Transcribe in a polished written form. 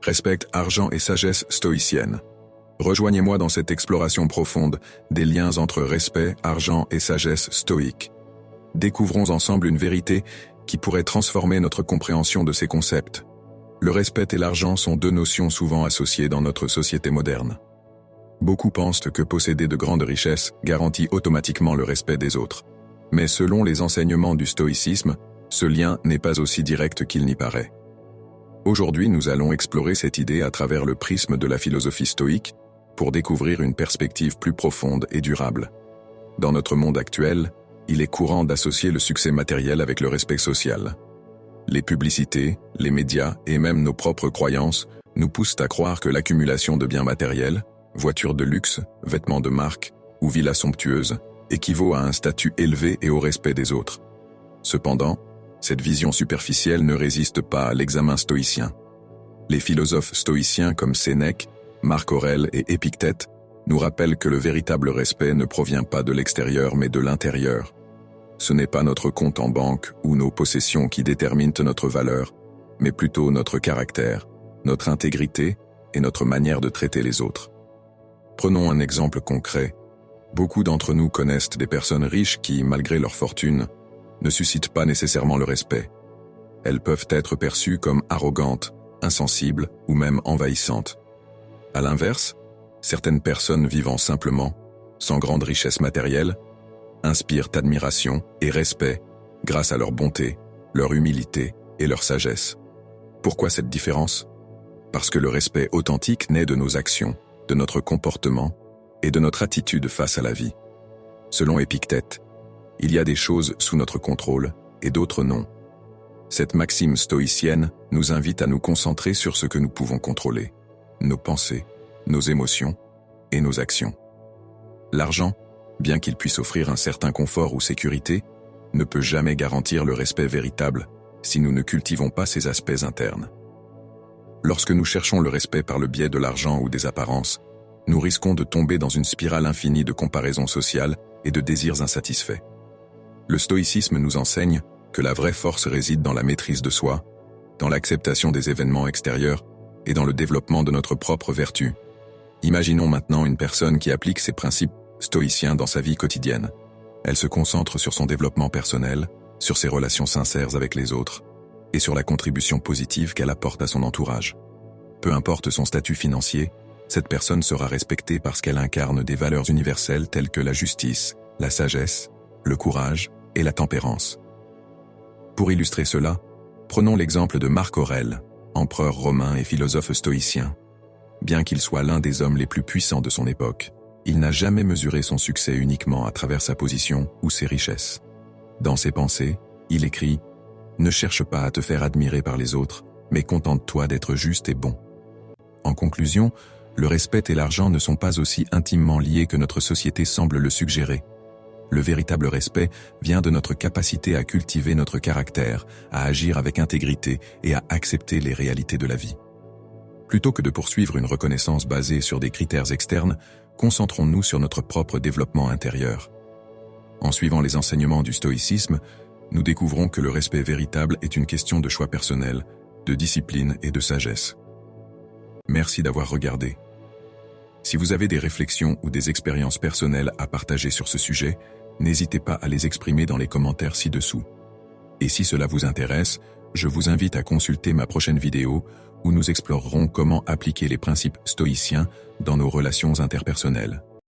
respecte argent et sagesse stoïcienne. Rejoignez-moi dans cette exploration profonde des liens entre respect, argent et sagesse stoïque. Découvrons ensemble une vérité qui pourrait transformer notre compréhension de ces concepts. Le respect et l'argent sont deux notions souvent associées dans notre société moderne. Beaucoup pensent que posséder de grandes richesses garantit automatiquement le respect des autres. Mais selon les enseignements du stoïcisme, ce lien n'est pas aussi direct qu'il n'y paraît. Aujourd'hui, nous allons explorer cette idée à travers le prisme de la philosophie stoïque pour découvrir une perspective plus profonde et durable. Dans notre monde actuel, il est courant d'associer le succès matériel avec le respect social. Les publicités, les médias et même nos propres croyances nous poussent à croire que l'accumulation de biens matériels, voitures de luxe, vêtements de marque ou villas somptueuses, équivaut à un statut élevé et au respect des autres. Cependant, cette vision superficielle ne résiste pas à l'examen stoïcien. Les philosophes stoïciens comme Sénèque, Marc Aurèle et Épictète nous rappellent que le véritable respect ne provient pas de l'extérieur mais de l'intérieur. Ce n'est pas notre compte en banque ou nos possessions qui déterminent notre valeur, mais plutôt notre caractère, notre intégrité et notre manière de traiter les autres. Prenons un exemple concret. Beaucoup d'entre nous connaissent des personnes riches qui, malgré leur fortune, ne suscitent pas nécessairement le respect. Elles peuvent être perçues comme arrogantes, insensibles ou même envahissantes. À l'inverse, certaines personnes vivant simplement, sans grande richesse matérielle, inspirent admiration et respect grâce à leur bonté, leur humilité et leur sagesse. Pourquoi cette différence? Parce que le respect authentique naît de nos actions, de notre comportement et de notre attitude face à la vie. Selon Épictète, il y a des choses sous notre contrôle et d'autres non. Cette maxime stoïcienne nous invite à nous concentrer sur ce que nous pouvons contrôler, nos pensées, nos émotions et nos actions. L'argent, bien qu'il puisse offrir un certain confort ou sécurité, ne peut jamais garantir le respect véritable si nous ne cultivons pas ces aspects internes. Lorsque nous cherchons le respect par le biais de l'argent ou des apparences, nous risquons de tomber dans une spirale infinie de comparaisons sociales et de désirs insatisfaits. Le stoïcisme nous enseigne que la vraie force réside dans la maîtrise de soi, dans l'acceptation des événements extérieurs et dans le développement de notre propre vertu. Imaginons maintenant une personne qui applique ces principes stoïciens dans sa vie quotidienne. Elle se concentre sur son développement personnel, sur ses relations sincères avec les autres, et sur la contribution positive qu'elle apporte à son entourage. Peu importe son statut financier, cette personne sera respectée parce qu'elle incarne des valeurs universelles telles que la justice, la sagesse, le courage et la tempérance. Pour illustrer cela, prenons l'exemple de Marc Aurèle, empereur romain et philosophe stoïcien. Bien qu'il soit l'un des hommes les plus puissants de son époque, il n'a jamais mesuré son succès uniquement à travers sa position ou ses richesses. Dans ses pensées, il écrit « Ne cherche pas à te faire admirer par les autres, mais contente-toi d'être juste et bon. » En conclusion, le respect et l'argent ne sont pas aussi intimement liés que notre société semble le suggérer. Le véritable respect vient de notre capacité à cultiver notre caractère, à agir avec intégrité et à accepter les réalités de la vie. Plutôt que de poursuivre une reconnaissance basée sur des critères externes, concentrons-nous sur notre propre développement intérieur. En suivant les enseignements du stoïcisme, nous découvrons que le respect véritable est une question de choix personnel, de discipline et de sagesse. Merci d'avoir regardé. Si vous avez des réflexions ou des expériences personnelles à partager sur ce sujet, n'hésitez pas à les exprimer dans les commentaires ci-dessous. Et si cela vous intéresse, je vous invite à consulter ma prochaine vidéo où nous explorerons comment appliquer les principes stoïciens dans nos relations interpersonnelles.